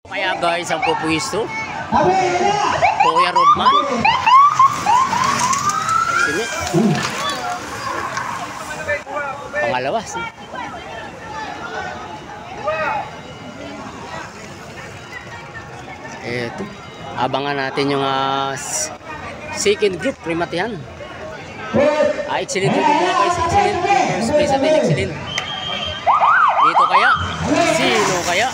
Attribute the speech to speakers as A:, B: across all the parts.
A: Kaya guys, ang pupuwisto Kuya Rodman. Sini pangalawa si eto, abangan natin yung second group, primatihan. Excellent yung mga guys, excellent. First place natin, excellent. Dito kaya, sino kaya?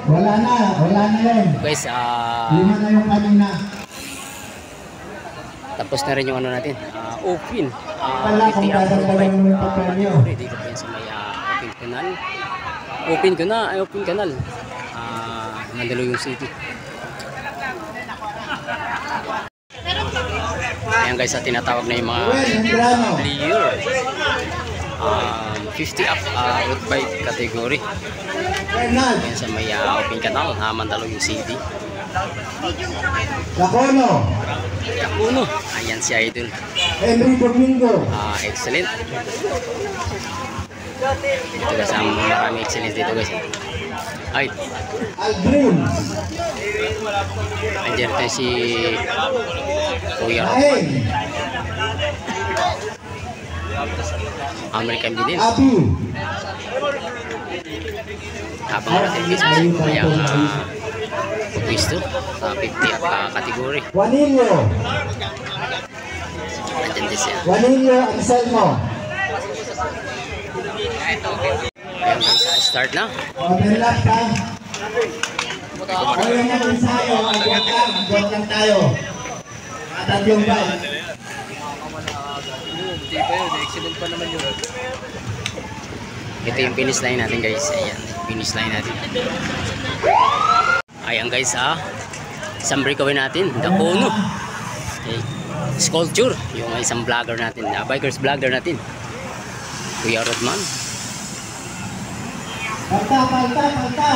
B: Wala na yun.
A: Guys,
B: lima na yung kanina.
A: tapos na rin yung ano natin, open.
B: Wala kung dadagdagan mo yung papremyo.
A: Dito pa yan sa may open canal. Open canal. Mandaluyong City. Ayan guys, tinatawag na yung mga player. 50 up road bike category. Ayan sa may open canal, Mandaluyong City.
B: Lacono.
A: Ayan si Idol.
B: Henry Domingo.
A: Excellent. Dito guys, marami excellent dito guys. Ay.
B: Aldrin.
A: Andiyan tayo si Kuya Rodman. American Bidin.
B: Abi.
A: Habang natin guys, may pwisto sa 50 up kategory.
B: Juanillo.
A: Andiyan din siya.
B: Juanillo Anselmo.
A: Ayan guys, start na.
B: Open lap ka. Ayaw na ensayo. Agwag lang tayo. Tatlong ba?
A: Hindi pa yun, excellent pa naman yun. Ito yung finish line natin guys. Ayan, finish line natin. Ayan guys, isang breakaway natin, Lacono. Okay. Sculpture, yung isang vlogger natin, bikers vlogger natin, Kuya Rodman.
B: Palta.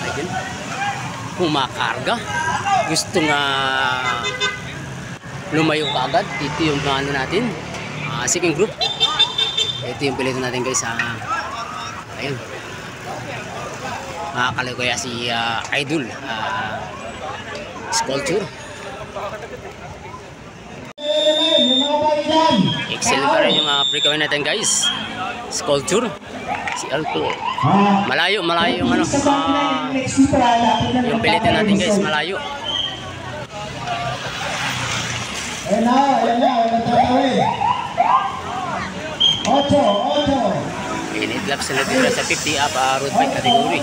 A: Ayun, kumakarga. Gusto nga lumayo ka agad. Ito yung ano natin, second group. Ito yung pilito natin guys. Ayun, makakalayo kaya si Idol Sculpture. Excellent pa rin yung breakaway natin guys. Sculpture, si Alto. Malayo yung ano, yung pilito natin guys, malayo.
B: Ayan na, tatawin. 8.
A: Init laps na dito sa 50 up road bike category.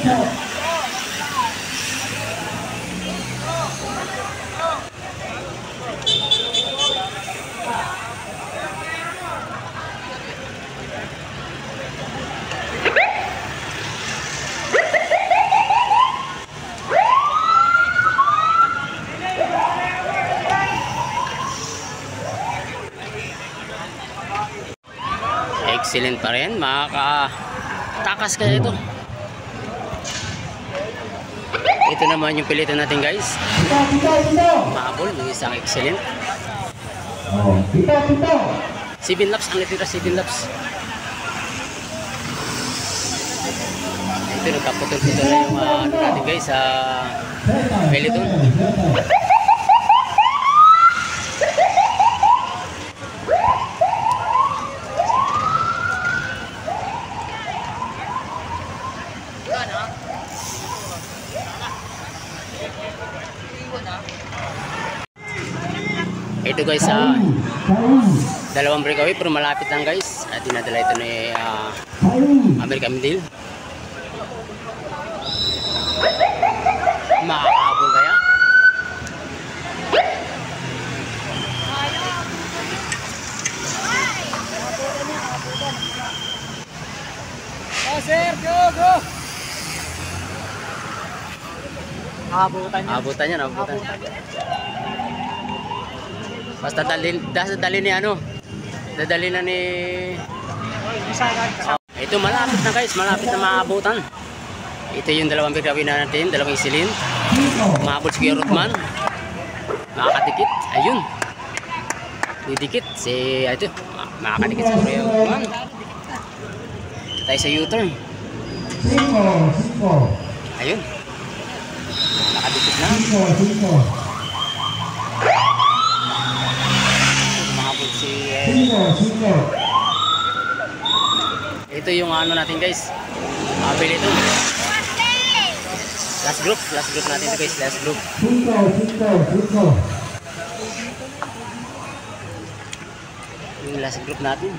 A: Excellent pa rin, makakatakas kaya ito. Ito naman yung pilito natin guys. Mahabol, yung isang excellent. 7 laps, ang natira 7 laps. Ito, nagkaputol dito na yung ano natin guys, sa peloton. Ito guys, dalawang breakaway pero malapit lang guys. Dinadala ito ni American Bidin. Makakabol kaya?
B: Sir, go!
A: Abutan yan. Basta dadali ni ano, dadali na ni ito, malapit na guys, malapit na maabutan. Ito yung dalawang breakaway na natin, dalawang isilin. Maabot si Kuya Rodman, makakatikit, ayun. didikit si ito, makakadikit siguro yung man. Ito tayo sa U-turn. Ayun, nakadikit na. Mahabot si ito yung ano natin guys, pili ito. Last group natin ito guys, last group. Yung last group natin.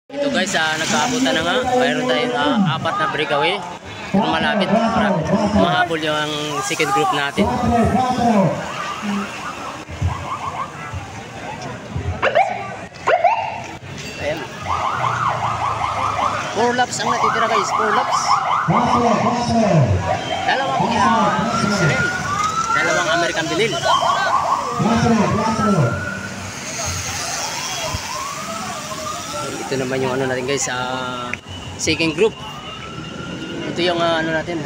A: Ito guys, nagkaabutan na nga. Mayroon tayong 4 na breakaway. Pero malapit mahabol yung second group natin. Ayan. 4 laps ang natitira guys, 4 laps. Dalawang American Vinil. Ito naman yung ano natin guys, second group. Ito yung ano natin,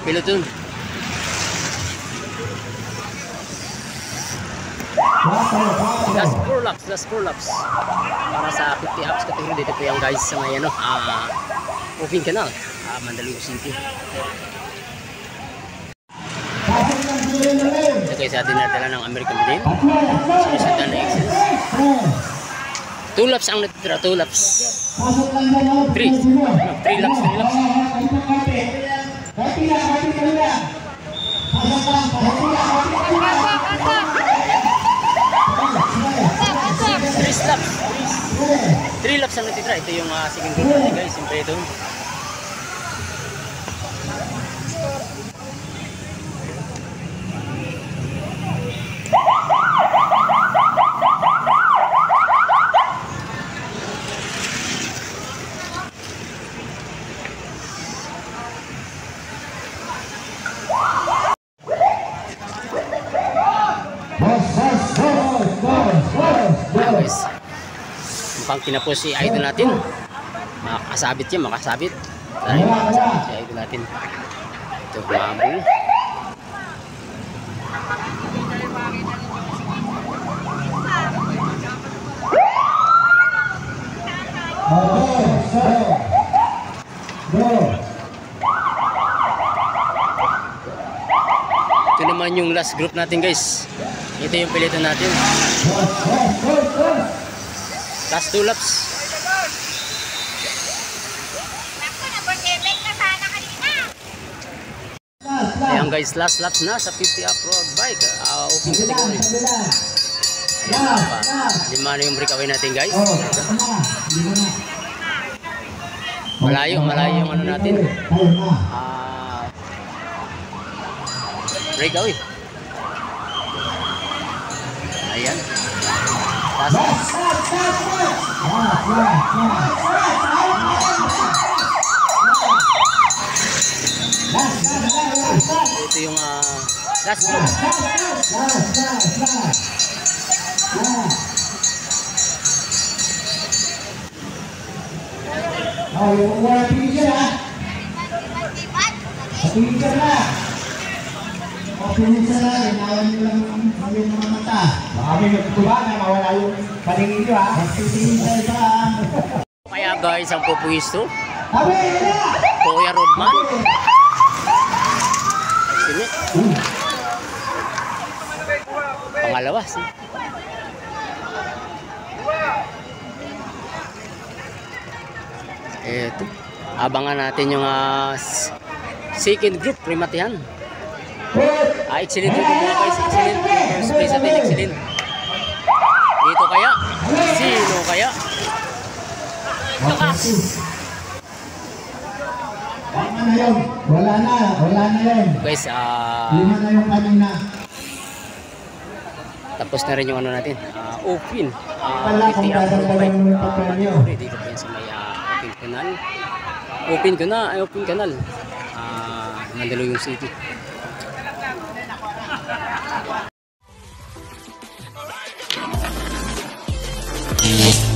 A: peloton. Last 4 laps para sa 50 ups category. Dito po yung guys sa may ano, open canal, Mandaluyong City. Ito guys, atin natala ng American Vinil. Sinusundan na excellence. 2 laps ang natitira, 2 laps. 3 laps. Three laps ang natitira. Ito yung second group natin guys, siyempre ito. Guys, mukhang kinapos si idol natin. Makasabit yan, makasabit. Dahil makasabit si idol natin. Ito, humabol. Ito naman yung last group natin guys. Ito yung peloton natin. Last 2 laps. Ayan guys, last laps na sa 50 off-road bike. Open category. Ayan pa. 5 na yung breakaway natin guys. Malayo yung ano natin. Breakaway. Ayan. Ito yung last group.
B: Oh, yung wala picture ha. Picture na. Pinisa na, inawan nyo lang yung mga mata. Baka may nagtutuba na mawala yung paningin nyo ha. Magtitingin tayo sa...
A: Kaya guys, ang pupuwisto Kuya Rodman. Sini. Pangalawa si. Eto. Abangan natin yung second group, Primatihan. Excellent yung mga guys, excellent. First place natin, excellent. Dito kaya? Sino kaya?
B: Wala na yun.
A: Guys,
B: 5 na yung kanina.
A: tapos na rin yung ano natin, open.
B: Wala kung dadagdagan mo yung papremyo.
A: Dito po yan sa may open canal. Open canal. Mandaluyong City. Bye.